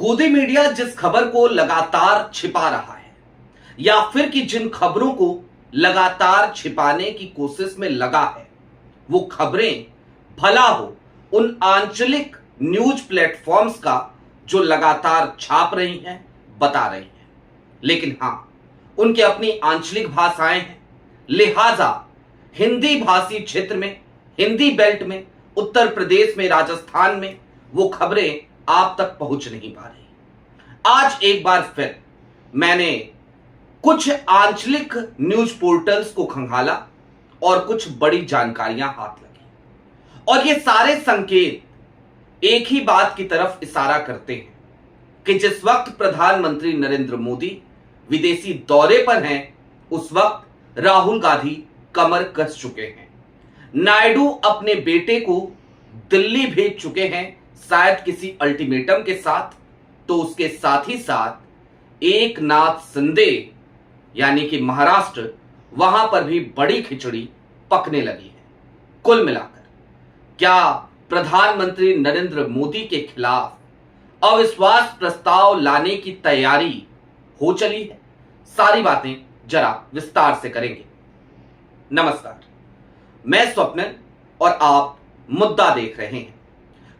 गोदी मीडिया जिस खबर को लगातार छिपा रहा है या फिर कि जिन खबरों को लगातार छिपाने की कोशिश में लगा है, वो खबरें भला हो उन आंचलिक न्यूज प्लेटफॉर्म्स का जो लगातार छाप रही हैं, बता रही हैं। लेकिन हां, उनके अपनी आंचलिक भाषाएं हैं, लिहाजा हिंदी भाषी क्षेत्र में, हिंदी बेल्ट में, उत्तर प्रदेश में, राजस्थान में वो खबरें आप तक पहुंच नहीं पा रही। आज एक बार फिर मैंने कुछ आंचलिक न्यूज पोर्टल्स को खंगाला और कुछ बड़ी जानकारियां हाथ लगी, और ये सारे संकेत एक ही बात की तरफ इशारा करते हैं कि जिस वक्त प्रधानमंत्री नरेंद्र मोदी विदेशी दौरे पर हैं, उस वक्त राहुल गांधी कमर कस चुके हैं। नायडू अपने बेटे को दिल्ली भेज चुके हैं, शायद किसी अल्टीमेटम के साथ, तो उसके साथ ही साथ एकनाथ शिंदे यानी कि महाराष्ट्र, वहां पर भी बड़ी खिचड़ी पकने लगी है। कुल मिलाकर क्या प्रधानमंत्री नरेंद्र मोदी के खिलाफ अविश्वास प्रस्ताव लाने की तैयारी हो चली है? सारी बातें जरा विस्तार से करेंगे। नमस्कार, मैं स्वप्निल और आप मुद्दा देख रहे हैं।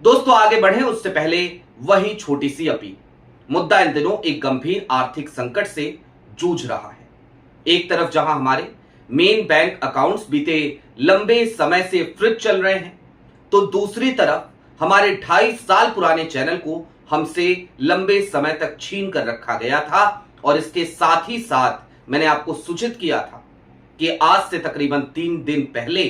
दोस्तों, आगे बढ़े उससे पहले वही छोटी सी अपील। मुद्दा इन दिनों एक गंभीर आर्थिक संकट से जूझ रहा है। एक तरफ जहां हमारे मेन बैंक अकाउंट्स बीते लंबे समय से फ्रिज चल रहे हैं, तो दूसरी तरफ हमारे 2.5 साल पुराने चैनल को हमसे लंबे समय तक छीन कर रखा गया था। और इसके साथ ही साथ मैंने आपको सूचित किया था कि आज से तकरीबन 3 दिन पहले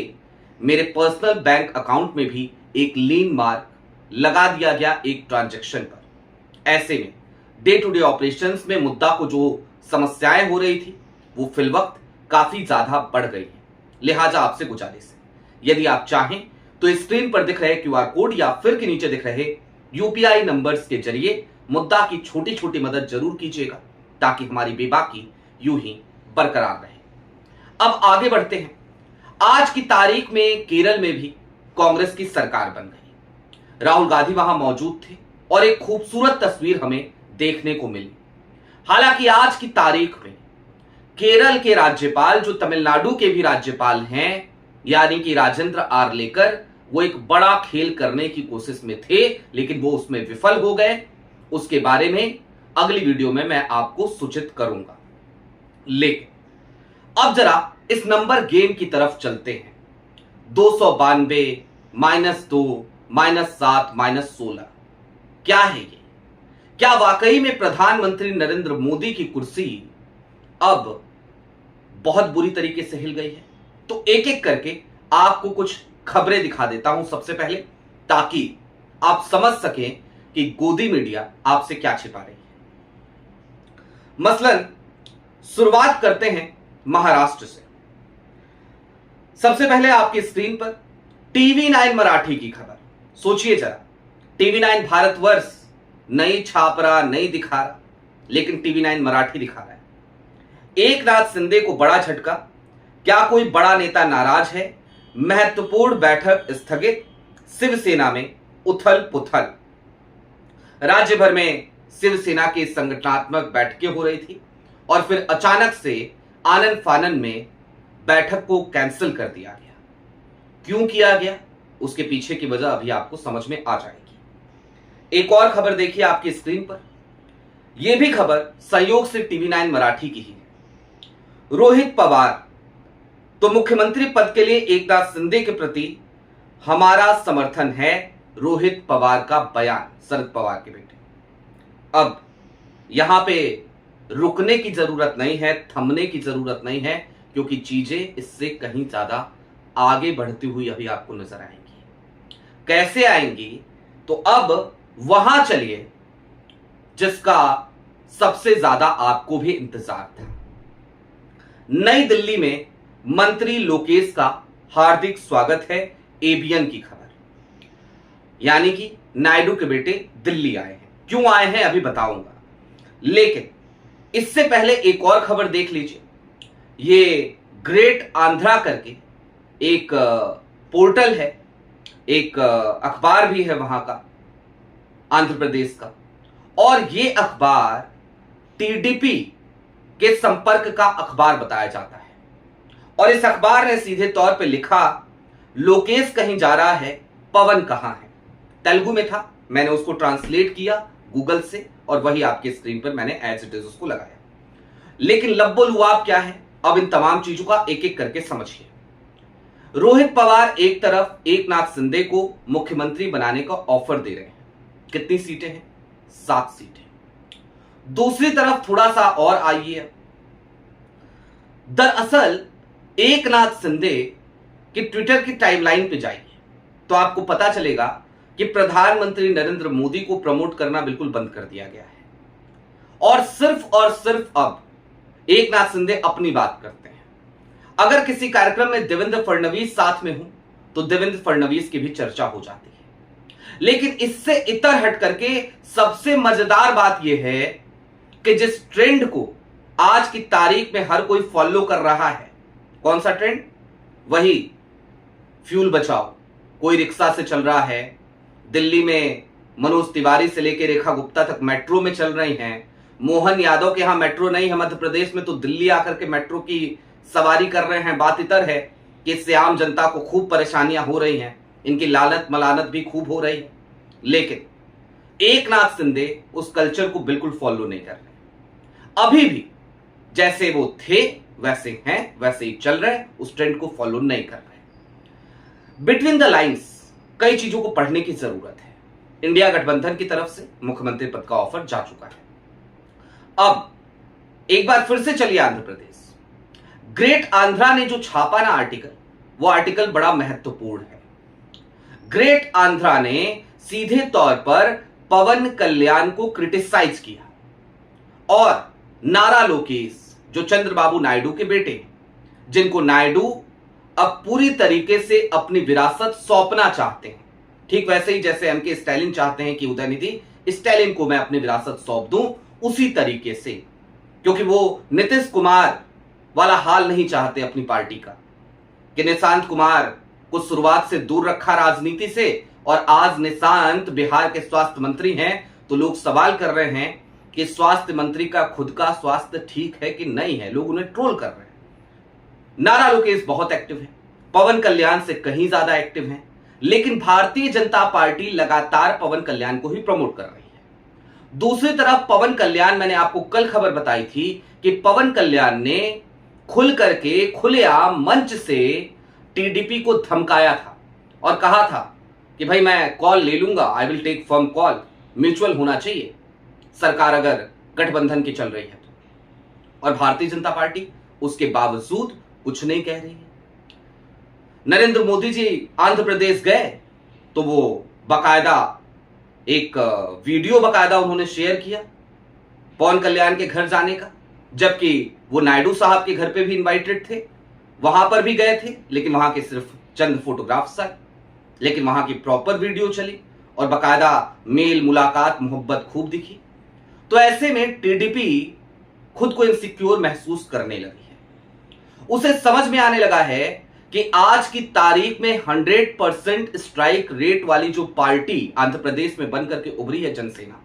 मेरे पर्सनल बैंक अकाउंट में भी एक लीन मार्क लगा दिया गया एक ट्रांजैक्शन पर। ऐसे में डे टू डे ऑपरेशंस में मुद्दा को जो समस्याएं हो रही थी, वो फिलवक्त काफी ज्यादा बढ़ गई है। लिहाजा आपसे गुजारिश है, यदि आप चाहें तो स्क्रीन पर दिख रहे क्यूआर कोड या फिर के नीचे दिख रहे यूपीआई नंबर्स के जरिए मुद्दा की छोटी छोटी मदद जरूर कीजिएगा, ताकि हमारी बेबाकी यूं ही बरकरार रहे। अब आगे बढ़ते हैं। आज की तारीख में केरल में भी कांग्रेस की सरकार बन गई। राहुल गांधी वहां मौजूद थे और एक खूबसूरत तस्वीर हमें देखने को मिली। हालांकि आज की तारीख में केरल के राज्यपाल, जो तमिलनाडु के भी राज्यपाल हैं, यानी कि राजेंद्र आर्लेकर, वो एक बड़ा खेल करने की कोशिश में थे, लेकिन वो उसमें विफल हो गए। उसके बारे में अगली वीडियो में मैं आपको सूचित करूंगा। लेकिन अब जरा इस नंबर गेम की तरफ चलते हैं। 292 -2 -7 -16 क्या है ये? क्या वाकई में प्रधानमंत्री नरेंद्र मोदी की कुर्सी अब बहुत बुरी तरीके से हिल गई है? तो एक एक करके आपको कुछ खबरें दिखा देता हूं सबसे पहले, ताकि आप समझ सकें कि गोदी मीडिया आपसे क्या छिपा रही है। मसलन शुरुआत करते हैं महाराष्ट्र से। सबसे पहले आपकी स्क्रीन पर TV9 मराठी की खबर। सोचिए जरा, TV9 भारतवर्ष नहीं छाप रहा, नहीं दिखा रहा, लेकिन TV9 मराठी दिखा रहा है। एकनाथ शिंदे को बड़ा झटका। क्या कोई बड़ा नेता नाराज है? महत्वपूर्ण बैठक स्थगित, शिवसेना में उथल पुथल। राज्य भर में शिवसेना की संगठनात्मक बैठकें हो रही थी और फिर अचानक से आनन फानन में बैठक को कैंसिल कर दिया गया। क्यों किया गया, उसके पीछे की वजह अभी आपको समझ में आ जाएगी। एक और खबर देखिए आपकी स्क्रीन पर। यह भी खबर संयोग से TV9 मराठी की ही है। रोहित पवार, तो मुख्यमंत्री पद के लिए एकनाथ शिंदे के प्रति हमारा समर्थन है, रोहित पवार का बयान, शरद पवार के बेटे। अब यहां पे रुकने की जरूरत नहीं है, थमने की जरूरत नहीं है, क्योंकि चीजें इससे कहीं ज्यादा आगे बढ़ती हुई अभी आपको नजर आएंगी। कैसे आएंगी? तो अब वहां चलिए जिसका सबसे ज्यादा आपको भी इंतजार था। नई दिल्ली में मंत्री लोकेश का हार्दिक स्वागत है, ABN की खबर। यानी कि नायडू के बेटे दिल्ली आए हैं। क्यों आए हैं अभी बताऊंगा, लेकिन इससे पहले एक और खबर देख लीजिए। ये ग्रेट आंध्रा करके एक पोर्टल है, एक अखबार भी है वहां का, आंध्र प्रदेश का, और ये अखबार टीडीपी के संपर्क का अखबार बताया जाता है। और इस अखबार ने सीधे तौर पे लिखा, लोकेश कहीं जा रहा है, पवन कहां है। तेलुगु में था, मैंने उसको ट्रांसलेट किया गूगल से और वही आपके स्क्रीन पर मैंने एज इट इज उसको लगाया। लेकिन लब्बो लुआब क्या है, अब इन तमाम चीजों का एक एक करके समझिए। रोहित पवार एक तरफ एकनाथ शिंदे को मुख्यमंत्री बनाने का ऑफर दे रहे हैं। कितनी सीटें हैं? 7 सीटें। दूसरी तरफ थोड़ा सा और आइए, दरअसल एकनाथ शिंदे कि ट्विटर की टाइमलाइन पे जाइए तो आपको पता चलेगा कि प्रधानमंत्री नरेंद्र मोदी को प्रमोट करना बिल्कुल बंद कर दिया गया है और सिर्फ अब एकनाथ शिंदे अपनी बात करते हैं। अगर किसी कार्यक्रम में देवेंद्र फडणवीस साथ में हो तो देवेंद्र फडणवीस की भी चर्चा हो जाती है। लेकिन इससे इतर हट करके सबसे मजेदार बात यह है कि जिस ट्रेंड को आज की तारीख में हर कोई फॉलो कर रहा है, कौन सा ट्रेंड? वही फ्यूल बचाओ। कोई रिक्शा से चल रहा है, दिल्ली में मनोज तिवारी से लेकर रेखा गुप्ता तक मेट्रो में चल रही हैं। मोहन यादव के यहां मेट्रो नहीं है मध्य प्रदेश में, तो दिल्ली आकर के मेट्रो की सवारी कर रहे हैं। बात इतर है कि इससे आम जनता को खूब परेशानियां हो रही हैं, इनकी लानत मलानत भी खूब हो रही है। लेकिन एकनाथ शिंदे उस कल्चर को बिल्कुल फॉलो नहीं कर रहे। अभी भी जैसे वो थे वैसे हैं, वैसे ही चल रहे हैं, उस ट्रेंड को फॉलो नहीं कर रहे। बिटवीन द लाइंस कई चीजों को पढ़ने की जरूरत है। इंडिया गठबंधन की तरफ से मुख्यमंत्री पद का ऑफर जा चुका है। अब एक बार फिर से चलिए आंध्र प्रदेश। ग्रेट आंध्रा ने जो छापा ना आर्टिकल, वो आर्टिकल बड़ा महत्वपूर्ण है। ग्रेट आंध्रा ने सीधे तौर पर पवन कल्याण को क्रिटिसाइज किया और नारा लोकेश जो चंद्रबाबू नायडू के बेटे हैं, जिनको नायडू अब पूरी तरीके से अपनी विरासत सौंपना चाहते हैं, ठीक वैसे ही जैसे एमके स्टालिन चाहते हैं कि उदयनिधि स्टालिन को मैं अपनी विरासत सौंप दूं, उसी तरीके से, क्योंकि वो नीतीश कुमार वाला हाल नहीं चाहते अपनी पार्टी का कि निशांत कुमार को शुरुआत से दूर रखा राजनीति से और आज निशांत बिहार के स्वास्थ्य मंत्री हैं। तो लोग सवाल कर रहे हैं कि स्वास्थ्य मंत्री का खुद का स्वास्थ्य ठीक है कि नहीं है, लोग उन्हें ट्रोल कर रहे हैं। नारा लोकेश बहुत एक्टिव है, पवन कल्याण से कहीं ज्यादा एक्टिव है, लेकिन भारतीय जनता पार्टी लगातार पवन कल्याण को ही प्रमोट कर रही है। दूसरी तरफ पवन कल्याण, मैंने आपको कल खबर बताई थी कि पवन कल्याण ने खुल करके खुलेआम मंच से टीडीपी को धमकाया था और कहा था कि भाई मैं कॉल ले लूंगा, I will take firm call, mutual होना चाहिए सरकार अगर गठबंधन की चल रही है तो। और भारतीय जनता पार्टी उसके बावजूद कुछ नहीं कह रही है। नरेंद्र मोदी जी आंध्र प्रदेश गए तो वो बकायदा एक वीडियो बकायदा उन्होंने शेयर किया पवन कल्याण के घर जाने का, जबकि वो नायडू साहब के घर पे भी इनवाइटेड थे, वहां पर भी गए थे, लेकिन वहां के सिर्फ चंद फोटोग्राफ्स आए, लेकिन वहां की प्रॉपर वीडियो चली और बकायदा मेल मुलाकात मोहब्बत खूब दिखी। तो ऐसे में टीडीपी खुद को इनसिक्योर महसूस करने लगी है। उसे समझ में आने लगा है कि आज की तारीख में 100% स्ट्राइक रेट वाली जो पार्टी आंध्र प्रदेश में बनकर के उभरी है जनसेना,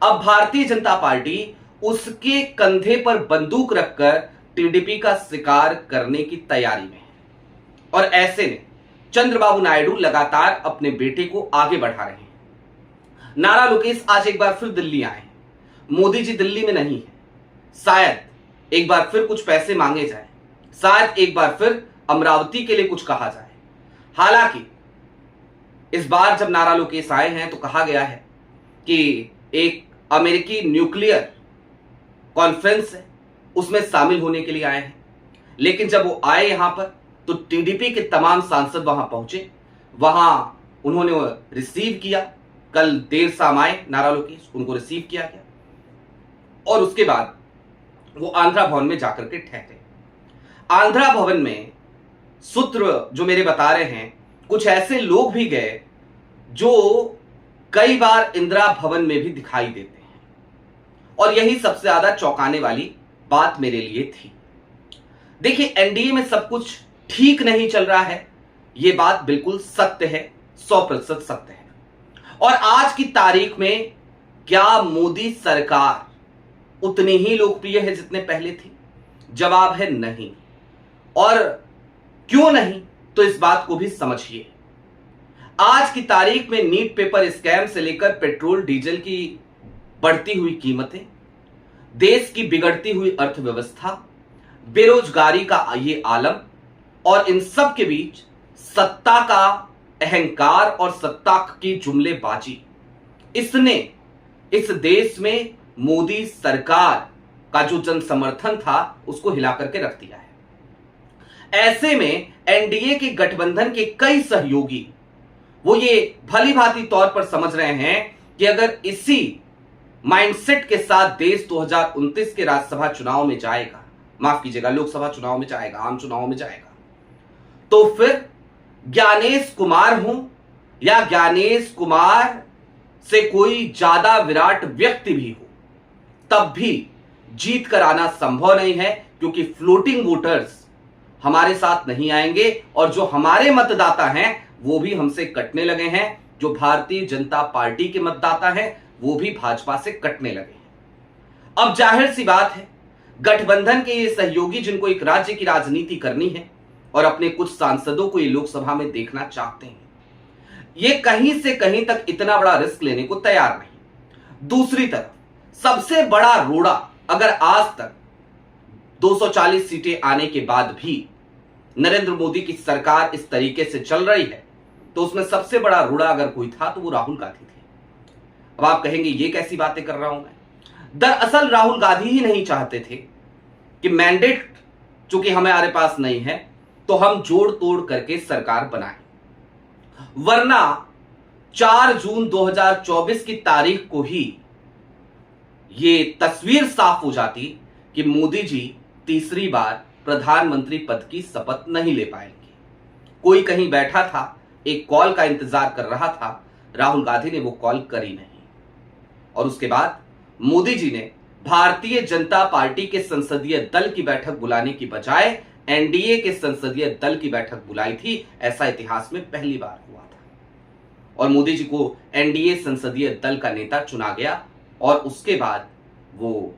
अब भारतीय जनता पार्टी उसके कंधे पर बंदूक रखकर टीडीपी का शिकार करने की तैयारी में है। और ऐसे में चंद्रबाबू नायडू लगातार अपने बेटे को आगे बढ़ा रहे हैं। नारा लोकेश आज एक बार फिर दिल्ली आए हैं। मोदी जी दिल्ली में नहीं है, शायद एक बार फिर कुछ पैसे मांगे जाए, शायद एक बार फिर अमरावती के लिए कुछ कहा जाए। हालांकि इस बार जब नारा लोकेश आए हैं तो कहा गया है कि एक अमेरिकी न्यूक्लियर कॉन्फ्रेंस है, उसमें शामिल होने के लिए आए हैं। लेकिन जब वो आए यहां पर तो टीडीपी के तमाम सांसद वहां पहुंचे, वहां उन्होंने रिसीव किया। कल देर शाम आए नारा लोकेश, उनको रिसीव किया गया और उसके बाद वो आंध्रा भवन में जाकर के ठहरे। आंध्रा भवन में सूत्र जो मेरे बता रहे हैं, कुछ ऐसे लोग भी गए जो कई बार इंदिरा भवन में भी दिखाई देते हैं, और यही सबसे ज्यादा चौंकाने वाली बात मेरे लिए थी। देखिए, एनडीए में सब कुछ ठीक नहीं चल रहा है, यह बात बिल्कुल सत्य है, 100% सत्य है। और आज की तारीख में क्या मोदी सरकार उतनी ही लोकप्रिय है जितने पहले थी? जवाब है नहीं। और क्यों नहीं, तो इस बात को भी समझिए। आज की तारीख में नीट पेपर स्कैम से लेकर पेट्रोल डीजल की बढ़ती हुई कीमतें, देश की बिगड़ती हुई अर्थव्यवस्था, बेरोजगारी का ये आलम और इन सब के बीच सत्ता का अहंकार और सत्ता की जुमलेबाजी, इसने इस देश में मोदी सरकार का जो जन समर्थन था उसको हिला करके रख दिया है। ऐसे में एनडीए के गठबंधन के कई सहयोगी वो ये भली भांति तौर पर समझ रहे हैं कि अगर इसी माइंडसेट के साथ देश 2029 के राज्यसभा चुनाव में जाएगा, माफ कीजिएगा लोकसभा चुनाव में जाएगा, आम चुनाव में जाएगा, तो फिर ज्ञानेश कुमार हो या ज्ञानेश कुमार से कोई ज्यादा विराट व्यक्ति भी हो, तब भी जीत कर आना संभव नहीं है, क्योंकि फ्लोटिंग वोटर्स हमारे साथ नहीं आएंगे और जो हमारे मतदाता हैं वो भी हमसे कटने लगे हैं। जो भारतीय जनता पार्टी के मतदाता हैं वो भी भाजपा से कटने लगे हैं। अब जाहिर सी बात है, गठबंधन के ये सहयोगी जिनको एक राज्य की राजनीति करनी है और अपने कुछ सांसदों को ये लोकसभा में देखना चाहते हैं, ये कहीं से कहीं तक इतना बड़ा रिस्क लेने को तैयार नहीं। दूसरी तरफ सबसे बड़ा रोड़ा, अगर आज तक 240 सीटें आने के बाद भी नरेंद्र मोदी की सरकार इस तरीके से चल रही है, तो उसमें सबसे बड़ा रोड़ा अगर कोई था तो वो राहुल गांधी थे। अब आप कहेंगे ये कैसी बातें कर रहा हूं मैं? दरअसल राहुल गांधी ही नहीं चाहते थे कि मैंडेट चूंकि हमारे पास नहीं है तो हम जोड़ तोड़ करके सरकार बनाएं, वरना 4 जून 2024 की तारीख को ही ये तस्वीर साफ हो जाती कि मोदी जी तीसरी बार प्रधानमंत्री पद की शपथ नहीं ले पाएंगे। कोई कहीं बैठा था, एक कॉल का इंतजार कर रहा था, राहुल गांधी ने वो कॉल करी नहीं। और उसके बाद मोदी जी ने भारतीय जनता पार्टी के संसदीय दल की बैठक बुलाने की बजाय एनडीए के संसदीय दल की बैठक बुलाई थी। ऐसा इतिहास में पहली बार हुआ था और मोदी जी को एनडीए संसदीय दल का नेता चुना गया और उसके बाद वो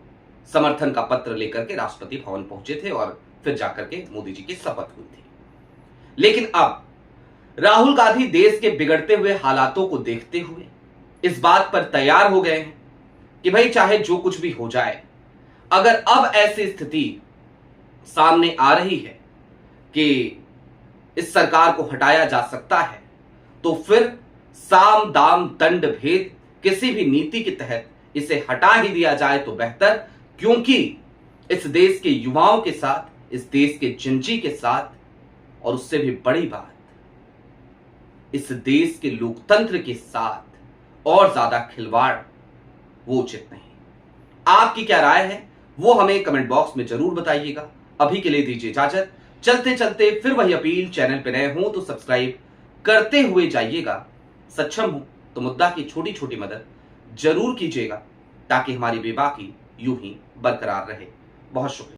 समर्थन का पत्र लेकर के राष्ट्रपति भवन पहुंचे थे और फिर जाकर के मोदी जी की शपथ हुई थी। लेकिन अब राहुल गांधी देश के बिगड़ते हुए हालातों को देखते हुए इस बात पर तैयार हो गए हैं कि भाई चाहे जो कुछ भी हो जाए, अगर अब ऐसी स्थिति सामने आ रही है कि इस सरकार को हटाया जा सकता है, तो फिर साम दाम दंड भेद किसी भी नीति के तहत इसे हटा ही दिया जाए तो बेहतर, क्योंकि इस देश के युवाओं के साथ, इस देश के जनजी के साथ, और उससे भी बड़ी बात, इस देश के लोकतंत्र के साथ और ज्यादा खिलवाड़ वो उचित नहीं। आपकी क्या राय है वो हमें कमेंट बॉक्स में जरूर बताइएगा। अभी के लिए दीजिए इजाजत। चलते चलते फिर वही अपील, चैनल पे नए हो तो सब्सक्राइब करते हुए जाइएगा। सक्षम हो तो मुद्दा की छोटी छोटी मदद जरूर कीजिएगा ताकि हमारी बेबाकी यूं ही बरकरार रहे। बहुत शुक्रिया।